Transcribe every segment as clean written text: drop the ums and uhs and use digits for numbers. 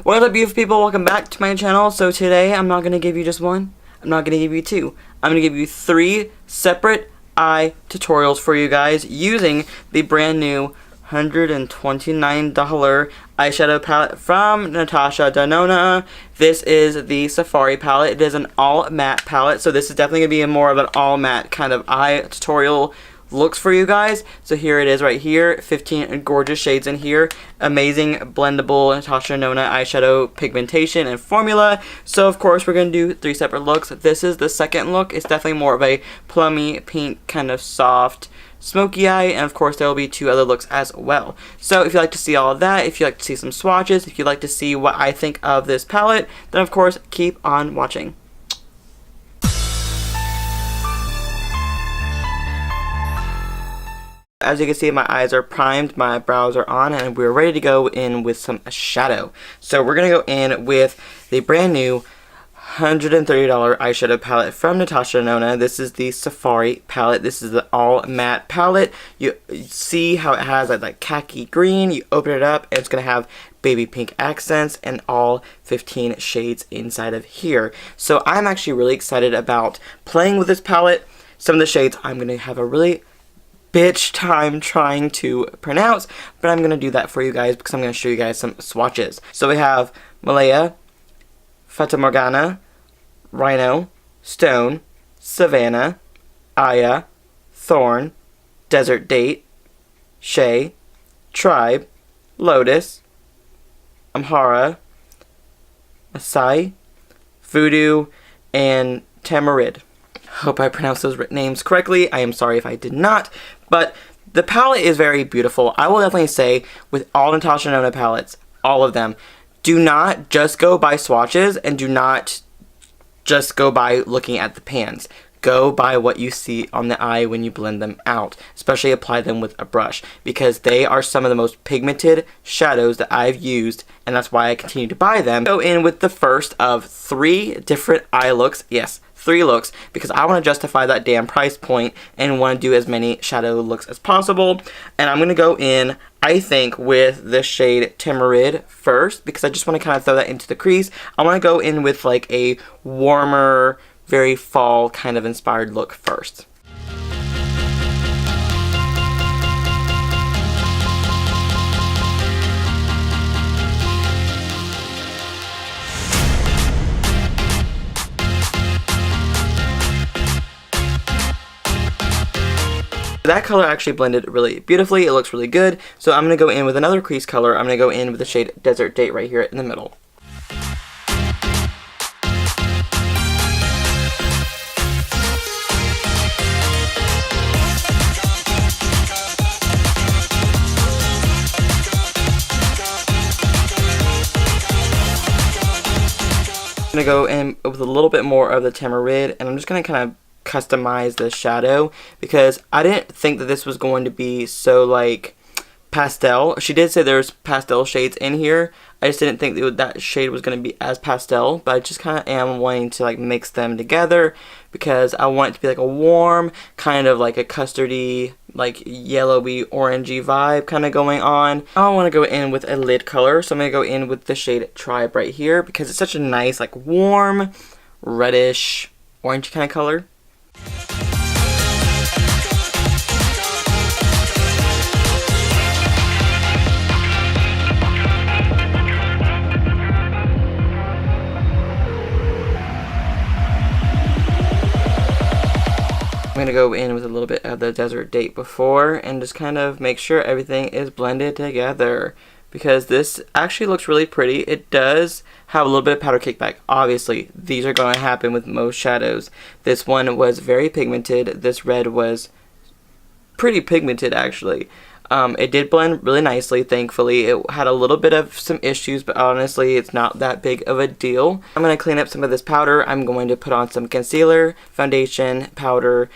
What up, beautiful people? Welcome back to my channel. So today I'm not going to give you just one. I'm not going to give you two. I'm going to give you 3 separate eye tutorials for you guys using the brand new $129 eyeshadow palette from Natasha Denona. This is the Safari palette. It is an all matte palette, so this is definitely going to be more of an all matte kind of eye tutorial looks for you guys. So here it is right here, 15 gorgeous shades in here, amazing blendable Natasha Denona eyeshadow pigmentation and formula. So of course we're going to do 3 separate looks. This is the second look. It's definitely more of a plummy pink kind of soft smoky eye, and of course there will be 2 other looks as well. So if you like to see all of that, if you like to see some swatches, if you like to see what I think of this palette, then of course keep on watching. As you can see, my eyes are primed, my brows are on, and we're ready to go in with some shadow. So we're going to go in with the brand new $130 eyeshadow palette from Natasha Denona. This is the Safari palette. This is the all matte palette. You see how it has like khaki green. You open it up and it's going to have baby pink accents and all 15 shades inside of here. So I'm actually really excited about playing with this palette. Some of the shades I'm going to have a really bitch time trying to pronounce, but I'm going to do that for you guys because I'm going to show you guys some swatches. So we have Malaya, Fata Morgana, Rhino, Stone, Savannah, Aya, Thorn, Desert Date, Shay, Tribe, Lotus, Amhara, Masai, Voodoo, and Tamarind. Hope I pronounced those names correctly. I am sorry if I did not, but the palette is very beautiful. I will definitely say with all Natasha Denona palettes, all of them, do not just go by swatches and do not just go by looking at the pans. Go by what you see on the eye when you blend them out, especially apply them with a brush, because they are some of the most pigmented shadows that I've used, and that's why I continue to buy them. Go in with the first of 3 different eye looks. Yes, 3 looks, because I want to justify that damn price point and want to do as many shadow looks as possible. And I'm going to go in, I think, with the shade Tamarind first, because I just want to kind of throw that into the crease. I want to go in with like a warmer, very fall kind of inspired look first. That color actually blended really beautifully. It looks really good. So I'm going to go in with another crease color. I'm going to go in with the shade Desert Date right here in the middle. I'm going to go in with a little bit more of the Tamarind, and I'm just going to kind of customize the shadow because I didn't think that this was going to be so like pastel. She did say there's pastel shades in here. I just didn't think that shade was going to be as pastel, but I just kind of am wanting to like mix them together because I want it to be like a warm, kind of like a custardy, like yellowy, orangey vibe kind of going on. I want to go in with a lid color, so I'm going to go in with the shade Tribe right here because it's such a nice, like warm, reddish, orange kind of color. I'm going to go in with a little bit of the Desert Date before and just kind of make sure everything is blended together because this actually looks really pretty. It does have a little bit of powder kickback. Obviously, these are going to happen with most shadows. This one was very pigmented. This red was pretty pigmented actually. It did blend really nicely, thankfully. It had a little bit of some issues, but honestly, it's not that big of a deal. I'm going to clean up some of this powder. I'm going to put on some concealer, foundation, powder,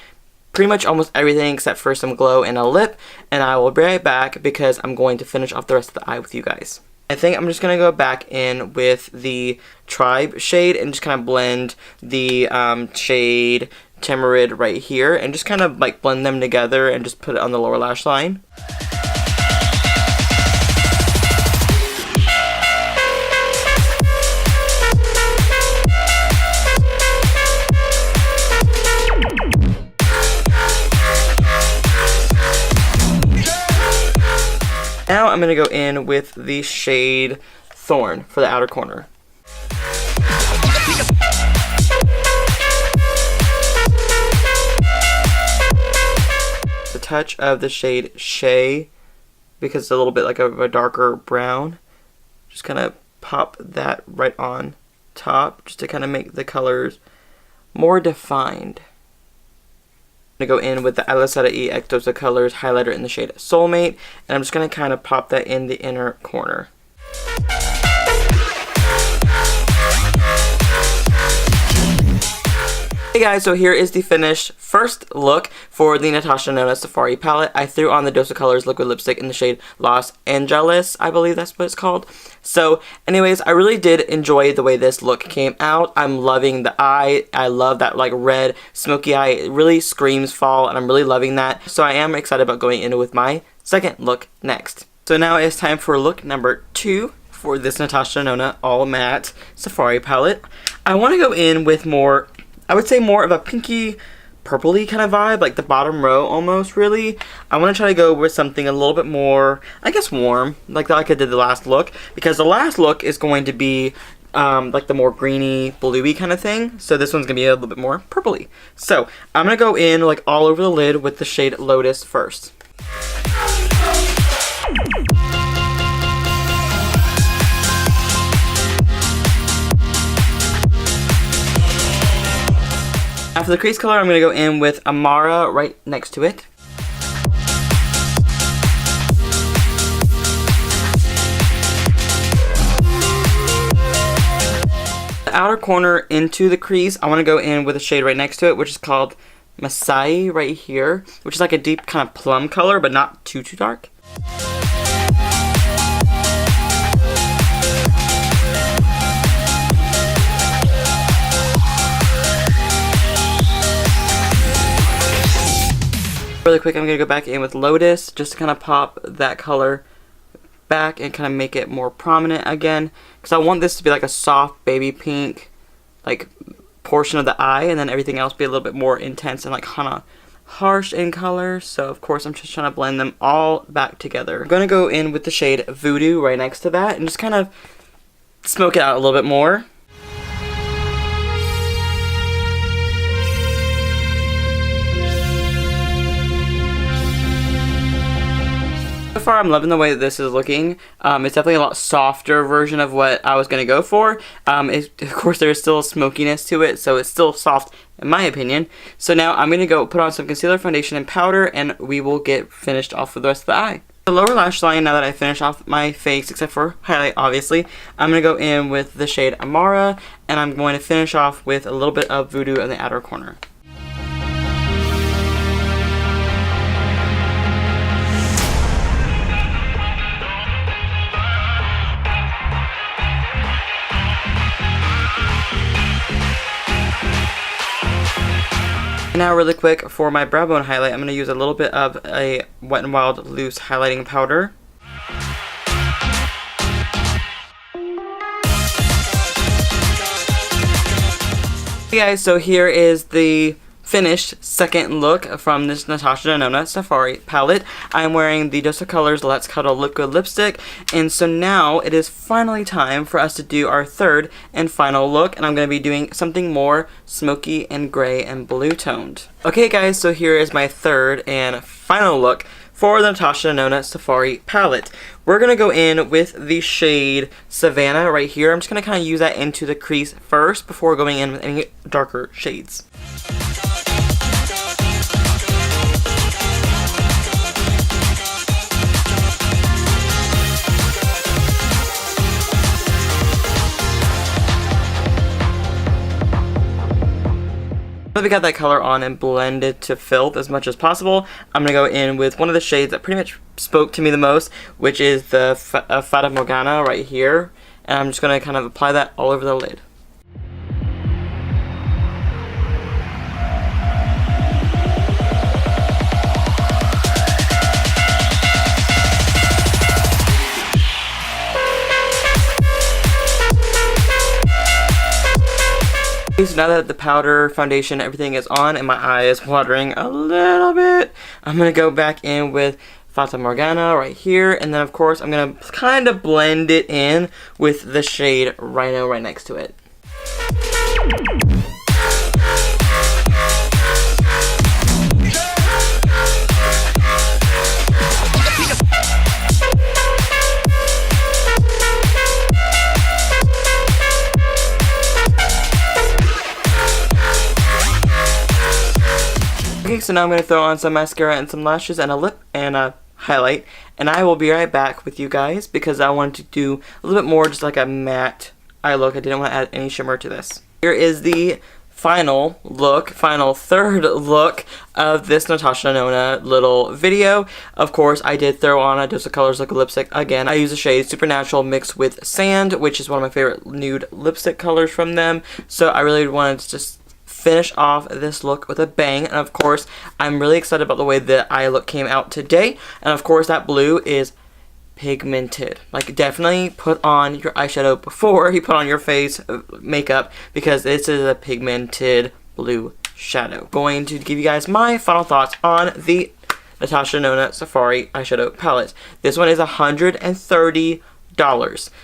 pretty much almost everything except for some glow and a lip, and I will be right back because I'm going to finish off the rest of the eye with you guys. I think I'm just going to go back in with the Tribe shade and just kind of blend the shade Tamarind right here and just kind of like blend them together and just put it on the lower lash line. I'm going to go in with the shade Thorn for the outer corner. The touch of the shade Shea, because it's a little bit like a darker brown. Just kind of pop that right on top, just to kind of make the colors more defined. I'm going to go in with the Alisata E X Dose of Colors highlighter in the shade Soulmate, and I'm just going to kind of pop that in the inner corner. Hey guys, so here is the finished first look for the Natasha Denona Safari palette. I threw on the Dose of Colors liquid lipstick in the shade Los Angeles, I believe that's what it's called. So anyways, I really did enjoy the way this look came out. I'm loving the eye. I love that like red smoky eye. It really screams fall, and I'm really loving that. So I am excited about going in with my second look next. So now it's time for look number 2 for this Natasha Denona All Matte Safari palette. I want to go in with more, I would say more of a pinky purpley kind of vibe, like the bottom row almost, really. I want to try to go with something a little bit more, I guess, warm, like I did the last look, because the last look is going to be like the more greeny, bluey kind of thing. So this one's going to be a little bit more purpley. So I'm going to go in like all over the lid with the shade Lotus first. After the crease color, I'm going to go in with Amara right next to it. The outer corner into the crease, I want to go in with a shade right next to it, which is called Masai right here, which is like a deep kind of plum color, but not too dark. Really quick, I'm going to go back in with Lotus just to kind of pop that color back and kind of make it more prominent again, because I want this to be like a soft baby pink like portion of the eye, and then everything else be a little bit more intense and like kind of harsh in color. So of course I'm just trying to blend them all back together. I'm going to go in with the shade Voodoo right next to that and just kind of smoke it out a little bit more. So far, I'm loving the way that this is looking. It's definitely a lot softer version of what I was going to go for. Of course, there's still a smokiness to it, so it's still soft in my opinion. So now I'm going to go put on some concealer, foundation, and powder, and we will get finished off with the rest of the eye. The lower lash line, now that I finished off my face, except for highlight, obviously, I'm going to go in with the shade Amara, and I'm going to finish off with a little bit of Voodoo in the outer corner. Now really quick for my brow bone highlight, I'm going to use a little bit of a Wet n Wild loose highlighting powder. Hey guys, so here is the finished second look from this Natasha Denona Safari palette. I'm wearing the Dose of Colors Let's Cuddle liquid lipstick, and so now it is finally time for us to do our third and final look, and I'm going to be doing something more smoky and gray and blue toned. Okay guys, so here is my third and final look for the Natasha Denona Safari palette. We're going to go in with the shade Savannah right here. I'm just going to kind of use that into the crease first before going in with any darker shades. Now that we got that color on and blended to filth as much as possible, I'm going to go in with one of the shades that pretty much spoke to me the most, which is the Fata Morgana right here. And I'm just going to kind of apply that all over the lid. So now that the powder, foundation, everything is on and my eye is watering a little bit, I'm going to go back in with Fata Morgana right here, and then of course I'm going to kind of blend it in with the shade Rhino right next to it. Okay, so now I'm going to throw on some mascara and some lashes and a lip and a highlight, and I will be right back with you guys because I wanted to do a little bit more just like a matte eye look. I didn't want to add any shimmer to this. Here is the final third look of this Natasha Denona little video. Of course, I did throw on a dose of colors like a lipstick. Again, I use the shade Supernatural mixed with Sand, which is one of my favorite nude lipstick colors from them. So I really wanted to just finish off this look with a bang, and of course I'm really excited about the way the eye look came out today. And of course that blue is pigmented. Like, definitely put on your eyeshadow before you put on your face makeup because this is a pigmented blue shadow. Going to give you guys my final thoughts on the Natasha Denona Safari eyeshadow palette. This one is $130.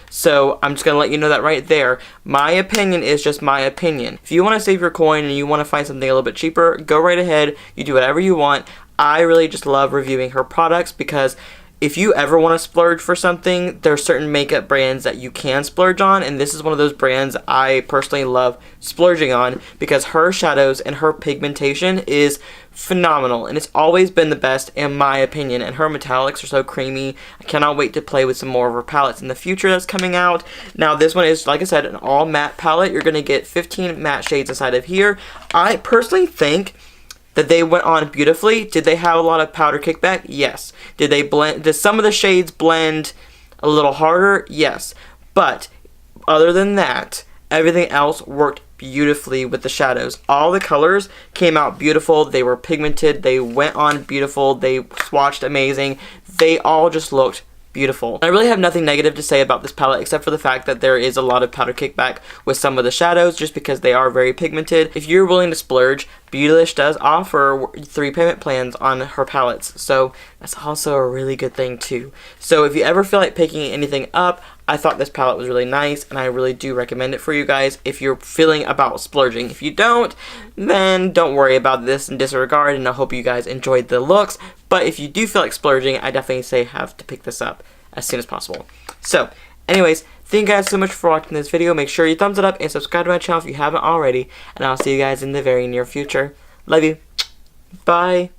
So I'm just going to let you know that right there. My opinion is just my opinion. If you want to save your coin and you want to find something a little bit cheaper, go right ahead. You do whatever you want. I really just love reviewing her products because if you ever want to splurge for something, there are certain makeup brands that you can splurge on, and this is one of those brands I personally love splurging on because her shadows and her pigmentation is phenomenal, and it's always been the best in my opinion, and her metallics are so creamy. I cannot wait to play with some more of her palettes in the future that's coming out. Now this one is, like I said, an all matte palette. You're going to get 15 matte shades inside of here. I personally think that they went on beautifully. Did they have a lot of powder kickback? Yes. Did they blend? Did some of the shades blend a little harder? Yes. But other than that, everything else worked beautifully with the shadows. All the colors came out beautiful. They were pigmented. They went on beautiful. They swatched amazing. They all just looked beautiful. I really have nothing negative to say about this palette except for the fact that there is a lot of powder kickback with some of the shadows just because they are very pigmented. If you're willing to splurge, Beautylish does offer 3 payment plans on her palettes, so that's also a really good thing too. So if you ever feel like picking anything up, I thought this palette was really nice, and I really do recommend it for you guys if you're feeling about splurging. If you don't, then don't worry about this and disregard, and I hope you guys enjoyed the looks. But if you do feel like splurging, I definitely say have to pick this up as soon as possible. So, anyways, thank you guys so much for watching this video. Make sure you thumbs it up and subscribe to my channel if you haven't already, and I'll see you guys in the very near future. Love you. Bye.